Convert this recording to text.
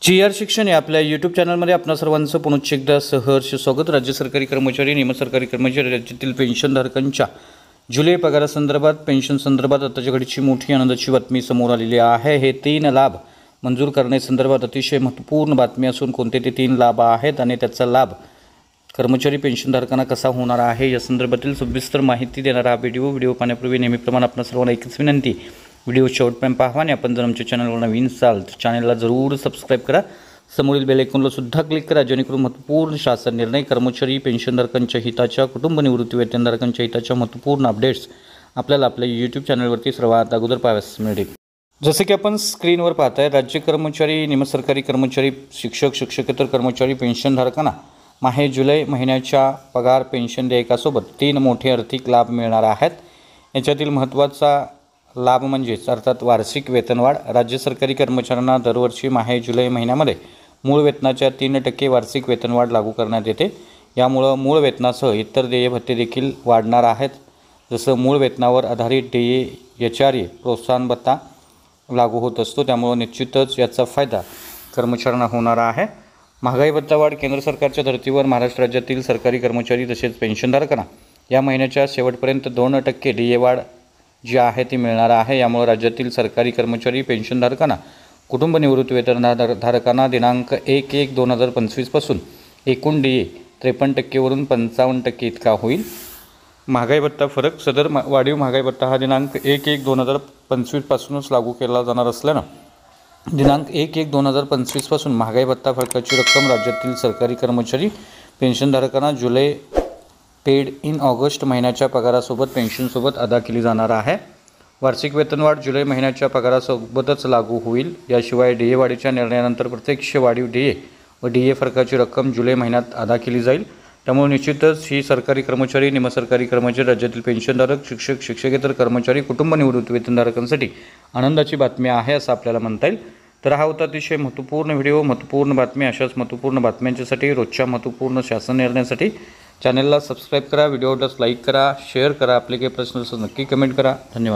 G.R.. शिक्षण या आपल्या यूट्यूब चॅनलमध्ये आपणा सर्वांचं पुनश्च एकदा सहर्ष स्वागत। राज्य सरकारी कर्मचारी, निमसरकारी कर्मचारी, राज्यातील पेन्शनधारकांच्या जुलै पगारासंदर्भात, पेन्शन संदर्भात आताच्या घडीची मोठी आनंदाची बातमी समोर आलेली आहे। हे 3 लाभ मंजूर करण्यासंदर्भात अतिशय महत्त्वपूर्ण बातमी असून कोणते ते 3 लाभ आहेत आणि त्याचा लाभ कर्मचारी पेन्शनधारकांना कसा होणार आहे या संदर्भातील सविस्तर माहिती देणारा हा व्हिडिओ पाहण्यापूर्वी नेहमीप्रमाणे आपणा सर्वांना एकच विनंती, व्हिडिओ शेवटपर्यंत पाहा आणि आपण जर आमच्या चॅनलवर नवीन असाल तर चॅनलला जरूर सबस्क्राइब करा, समोरील बेल आयकॉनला सुद्धा क्लिक करा, जेणेकरून महत्त्वपूर्ण शासन निर्णय, कर्मचारी पेन्शनधारकांच्या हिताच्या, कुटुंब निवृत्ती वेतनधारकांच्या हिताच्या महत्त्वपूर्ण अपडेट्स आपल्याला आपल्या यूट्यूब चॅनलवरती सर्वात अगोदर पाहावयास मिळतील। जसे की आपण स्क्रीनवर पाहताय, राज्य कर्मचारी, निमसरकारी कर्मचारी, शिक्षक, शिक्षकेतर कर्मचारी पेन्शनधारकांना माहे जुलै महिन्याच्या पगार पेन्शन देयकासोबत 3 मोठे आर्थिक लाभ मिळणार आहेत। याच्यातील महत्त्वाचा लाभ म्हणजेच अर्थात वार्षिक वेतनवाढ। राज्य सरकारी कर्मचाऱ्यांना दरवर्षी माहे जुलै महिन्यामध्ये मूळ वेतनाच्या 3% वार्षिक वेतनवाढ लागू करण्यात येते। यामुळे मूळ वेतनासह इतर देय भत्ते देखील वाढणार आहेत। जसं मूळ वेतनावर आधारित देय एचआरए प्रोत्साहन भत्ता लागू होत असतो, त्यामुळे निश्चितच याचा फायदा कर्मचाऱ्यांना होणार आहे। महागाई भत्ता वाढ। केंद्र सरकारच्या धर्तीवर महाराष्ट्र राज्यातील सरकारी कर्मचारी तसेच पेन्शनधारकांना या महिन्याच्या शेवटपर्यंत 2% देय वाढ जी आहे ती मिळणार आहे। यामुळे राज्यातील सरकारी कर्मचारी पेन्शनधारकांना, कुटुंब निवृत्ती वेतनधारकांना दिनांक 1/1/2025 पासून एकूण देय 53% वरून 55% इतका होईल। महागाई भत्ता फरक। सदर वाढीव महागाई भत्ता हा दिनांक 1/1/2025 पासूनच लागू केला जाणार असल्यानं दिनांक 1/1/2025 पासून महागाई भत्ता फरकाची रक्कम राज्यातील सरकारी कर्मचारी पेन्शनधारकांना जुलै पेड इन ऑगस्ट महिन्याच्या पगारासोबत पेन्शनसोबत अदा केली जाणार आहे। वार्षिक वेतनवाढ जुलै महिन्याच्या पगारासोबतच लागू होईल। याशिवाय देय वाढीच्या निर्णयानंतर प्रत्यक्ष वाढीव देय व देय फरकाची रक्कम जुलै महिन्यात अदा केली जाईल। त्यामुळे निश्चितच ही सरकारी कर्मचारी, निमसरकारी कर्मचारी, राज्यातील पेन्शनधारक, शिक्षक, शिक्षकेतर कर्मचारी, कुटुंब निवृत्ती वेतनधारकांसाठी आनंदाची बातमी आहे असं आपल्याला म्हणता येईल। तर हा होता अतिशय महत्त्वपूर्ण व्हिडिओ, महत्त्वपूर्ण बातमी। अशाच महत्त्वपूर्ण बातम्यांच्यासाठी, रोजच्या महत्त्वपूर्ण शासन निर्णयासाठी चॅनलला सबस्क्राइब करा, व्हिडिओला लाईक करा, शेअर करा, आपले काही प्रश्न असेल नक्की कमेंट करा। धन्यवाद।